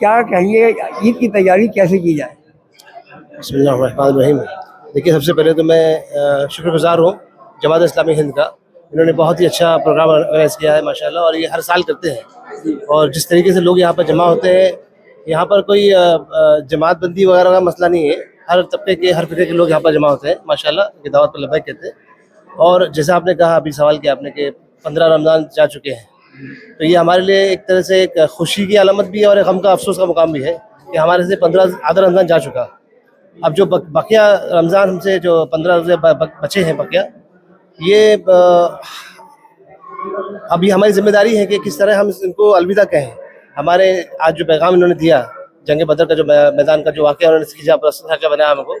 کیا کہیں گے عید کی تیاری کیسے کی جائے؟ بسم اللہ الرحمن الرحیم. دیکھیے سب سے پہلے تو میں شکر گزار ہوں جماعت اسلامی ہند کا. انہوں نے بہت ہی اچھا پروگرام آرگنائز کیا ہے ماشاء اللہ, اور یہ ہر سال کرتے ہیں. اور جس طریقے سے لوگ یہاں پر جمع ہوتے ہیں, یہاں پر کوئی جماعت بندی وغیرہ کا مسئلہ نہیں ہے. ہر طبقے کے ہر فرقے کے لوگ یہاں پر جمع ہوتے ہیں ماشاء اللہ, کی دعوت پر لبیک کہتے ہیں. اور جیسا آپ نے کہا, ابھی سوال کیا آپ نے کہ 15 رمضان جا چکے ہیں, تو یہ ہمارے لیے ایک طرح سے ایک خوشی کی علامت بھی ہے اور ایک غم کا افسوس کا مقام بھی ہے کہ ہمارے سے 15 آدھا رمضان جا چکا. اب جو بقیہ رمضان ہم سے جو 15 روزے بچے ہیں بقیہ, یہ اب یہ ہماری ذمہ داری ہے کہ کس طرح ہم ان کو الوداع کہیں. ہمارے آج جو پیغام انہوں نے دیا, جنگ بدر کا جو میدان کا جو واقعہ انہوں نے جہاں پر بنایا ہم کو,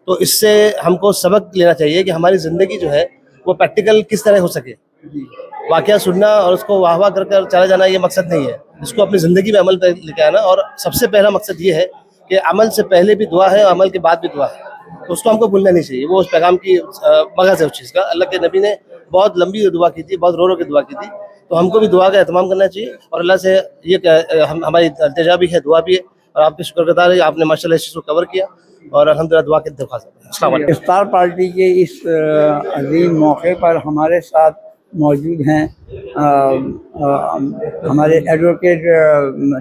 تو اس سے ہم کو سبق لینا چاہیے کہ ہماری زندگی جو ہے وہ پریکٹیکل کس طرح ہو سکے. واقعہ سننا اور اس کو واہ واہ کر چلا جانا یہ مقصد نہیں ہے, اس کو اپنی زندگی میں عمل پہ لے کے آنا. اور سب سے پہلا مقصد یہ ہے کہ عمل سے پہلے بھی دعا ہے اور عمل کے بعد بھی دعا ہے, تو اس کو ہم کو بھولنا نہیں چاہیے. وہ اس پیغام کی مغز ہے اس چیز کا. اللہ کے نبی نے بہت لمبی دعا کی تھی, بہت رو کے دعا کی تھی, تو ہم کو بھی دعا کا اہتمام کرنا چاہیے. اور اللہ سے یہ ہماری التجا بھی ہے, دعا بھی ہے, اور آپ کے شکر گزار ہے آپ نے ماشاء اللہ اس چیز کو کور کیا, اور الحمدللہ دعا کی درخواست ہے. السلام علیکم. افطار پارٹی کے اس عظیم موقع پر ہمارے ساتھ موجود ہیں ہمارے ایڈوکیٹ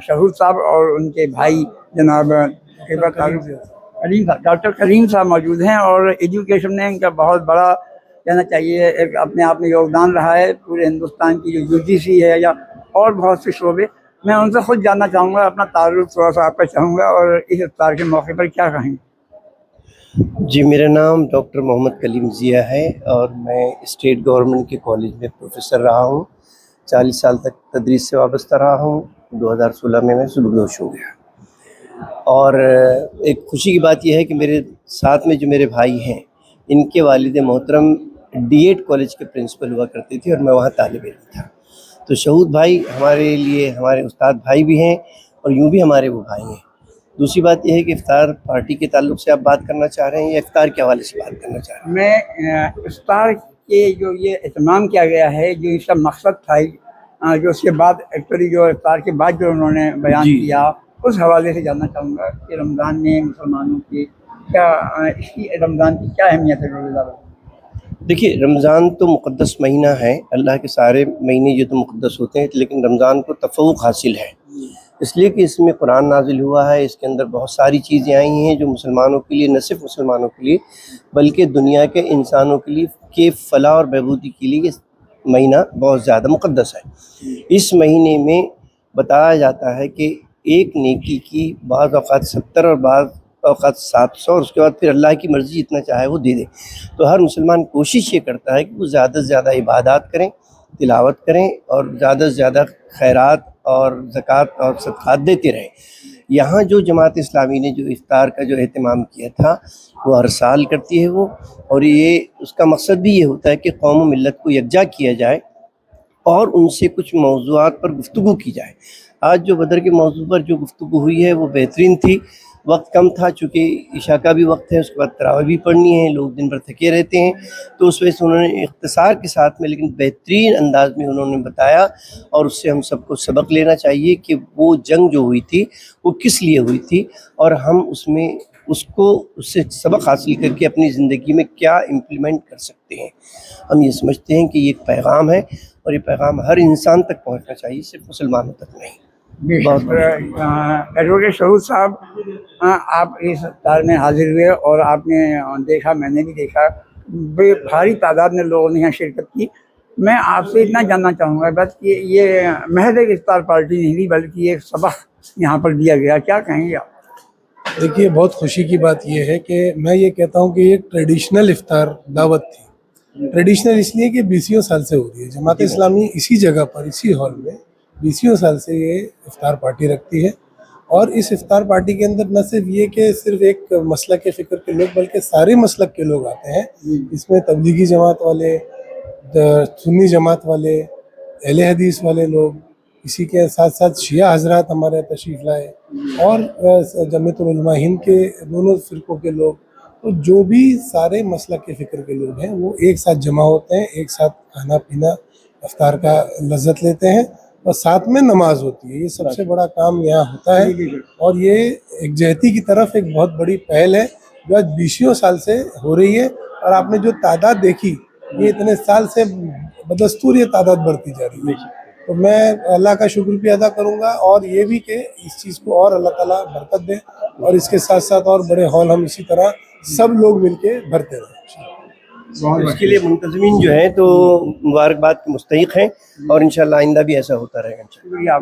شہور صاحب اور ان کے بھائی جناب ڈاکٹر کریم صاحب موجود ہیں. اور ایجوکیشن میں ان کا بہت بڑا کہنا چاہیے ایک اپنے آپ میں یوگدان رہا ہے پورے ہندوستان کی جو UGC ہے یا اور بہت سے شعبے. میں ان سے خود جاننا چاہوں گا, اپنا تعارف تھوڑا سا آپ کا چاہوں گا, اور اس افطار کے موقع پر کیا کہیں گے. جی, میرا نام ڈاکٹر محمد کلیم ضیاء ہے اور میں اسٹیٹ گورنمنٹ کے کالج میں پروفیسر رہا ہوں. 40 سال تک تدریس سے وابستہ رہا ہوں. 2016 میں سلوک ہو گیا. اور ایک خوشی کی بات یہ ہے کہ میرے ساتھ میں جو میرے بھائی ہیں, ان کے والد محترم D.ED کالج کے پرنسپل ہوا کرتے تھے اور میں وہاں طالب علم تھا. تو شہود بھائی ہمارے لیے ہمارے استاد بھائی بھی ہیں اور یوں بھی ہمارے وہ بھائی ہیں. دوسری بات یہ ہے کہ افطار پارٹی کے تعلق سے آپ بات کرنا چاہ رہے ہیں یا افطار کے حوالے سے بات کرنا چاہ رہے ہیں؟ میں افطار کے جو یہ اہتمام کیا گیا ہے, جو اس کا مقصد تھا, جو اس کے بعد ایکچولی جو افطار کے بعد جو انہوں نے بیان کیا, اس حوالے سے جاننا چاہوں گا کہ رمضان میں مسلمانوں کی کیا, اس کی رمضان کی کیا اہمیت ہے روزہ دار. دیکھیے, رمضان تو مقدس مہینہ ہے. اللہ کے سارے مہینے جو تو مقدس ہوتے ہیں, لیکن رمضان کو تفوق حاصل ہے اس لیے کہ اس میں قرآن نازل ہوا ہے. اس کے اندر بہت ساری چیزیں آئی ہیں جو مسلمانوں کے لیے, نہ صرف مسلمانوں کے لیے بلکہ دنیا کے انسانوں کے لیے کہ فلاح اور بہبودی کے لیے یہ مہینہ بہت زیادہ مقدس ہے. اس مہینے میں بتایا جاتا ہے کہ ایک نیکی کی بعض اوقات 70 اور بعض اوقات 700, اور اس کے بعد پھر اللہ کی مرضی جتنا چاہے وہ دے دے. تو ہر مسلمان کوشش یہ کرتا ہے کہ وہ زیادہ سے زیادہ عبادات کریں, تلاوت کریں اور زیادہ سے زیادہ خیرات اور زکوٰۃ اور صدقات دیتے رہیں. یہاں جو جماعت اسلامی نے جو افطار کا جو اہتمام کیا تھا وہ ہر سال کرتی ہے وہ, اور یہ اس کا مقصد بھی یہ ہوتا ہے کہ قوم و ملت کو یکجا کیا جائے اور ان سے کچھ موضوعات پر گفتگو کی جائے. آج جو بدر کے موضوع پر جو گفتگو ہوئی ہے وہ بہترین تھی. وقت کم تھا چونکہ عشاء کا بھی وقت ہے, اس کے بعد تراویح بھی پڑھنی ہے, لوگ دن بھر تھکے رہتے ہیں, تو اس وجہ سے انہوں نے اختصار کے ساتھ میں لیکن بہترین انداز میں انہوں نے بتایا, اور اس سے ہم سب کو سبق لینا چاہیے کہ وہ جنگ جو ہوئی تھی وہ کس لیے ہوئی تھی, اور ہم اس سے سبق حاصل کر کے اپنی زندگی میں کیا امپلیمنٹ کر سکتے ہیں. ہم یہ سمجھتے ہیں کہ یہ ایک پیغام ہے اور یہ پیغام ہر انسان تک پہنچنا چاہیے, صرف مسلمانوں تک نہیں. ایڈوکیٹ شہود صاحب, آپ اس افطار میں حاضر ہوئے اور آپ نے دیکھا, میں نے بھی دیکھا, بڑی بھاری تعداد میں لوگوں نے یہاں شرکت کی. میں آپ سے اتنا جاننا چاہوں گا بس کہ یہ محض ایک افطار پارٹی نہیں تھی بلکہ ایک سبق یہاں پر دیا گیا, کیا کہیں گے آپ؟ دیکھیے, بہت خوشی کی بات یہ ہے کہ میں یہ کہتا ہوں کہ یہ ایک ٹریڈیشنل افطار دعوت تھی. ٹریڈیشنل اس لیے کہ 20 سال سے ہو رہی ہے. جماعت اسلامی اسی جگہ پر اسی ہال میں 20 سال سے یہ افطار پارٹی رکھتی ہے, اور اس افطار پارٹی کے اندر نہ صرف یہ کہ صرف ایک مسلک کے فکر کے لوگ بلکہ سارے مسلک کے لوگ آتے ہیں. اس میں تبلیغی جماعت والے, سنی جماعت والے, اہل حدیث والے لوگ, اسی کے ساتھ ساتھ شیعہ حضرات ہمارے تشریف لائے, اور جمعیت العلماء ہند کے دونوں فرقوں کے لوگ. تو جو بھی سارے مسلک کے فکر کے لوگ ہیں وہ ایک ساتھ جمع ہوتے ہیں, ایک ساتھ کھانا پینا افطار کا لذت لیتے ہیں, اور ساتھ میں نماز ہوتی ہے. یہ سب سے بڑا کام یہاں ہوتا ہے اور یہ یکجہتی کی طرف ایک بہت بڑی پہل ہے جو آج 20 سال سے ہو رہی ہے. اور آپ نے جو تعداد دیکھی یہ اتنے سال سے بدستور یہ تعداد بڑھتی جا رہی ہے. تو میں اللہ کا شکر بھی ادا کروں گا اور یہ بھی کہ اس چیز کو اور اللہ تعالیٰ برکت دے اور اس کے ساتھ ساتھ اور بڑے ہال ہم اسی طرح سب لوگ مل کے بھرتے رہیں. اس کے لیے منتظمین جو ہیں تو مبارکباد کے مستحق ہیں اور انشاءاللہ آئندہ بھی ایسا ہوتا رہے گا.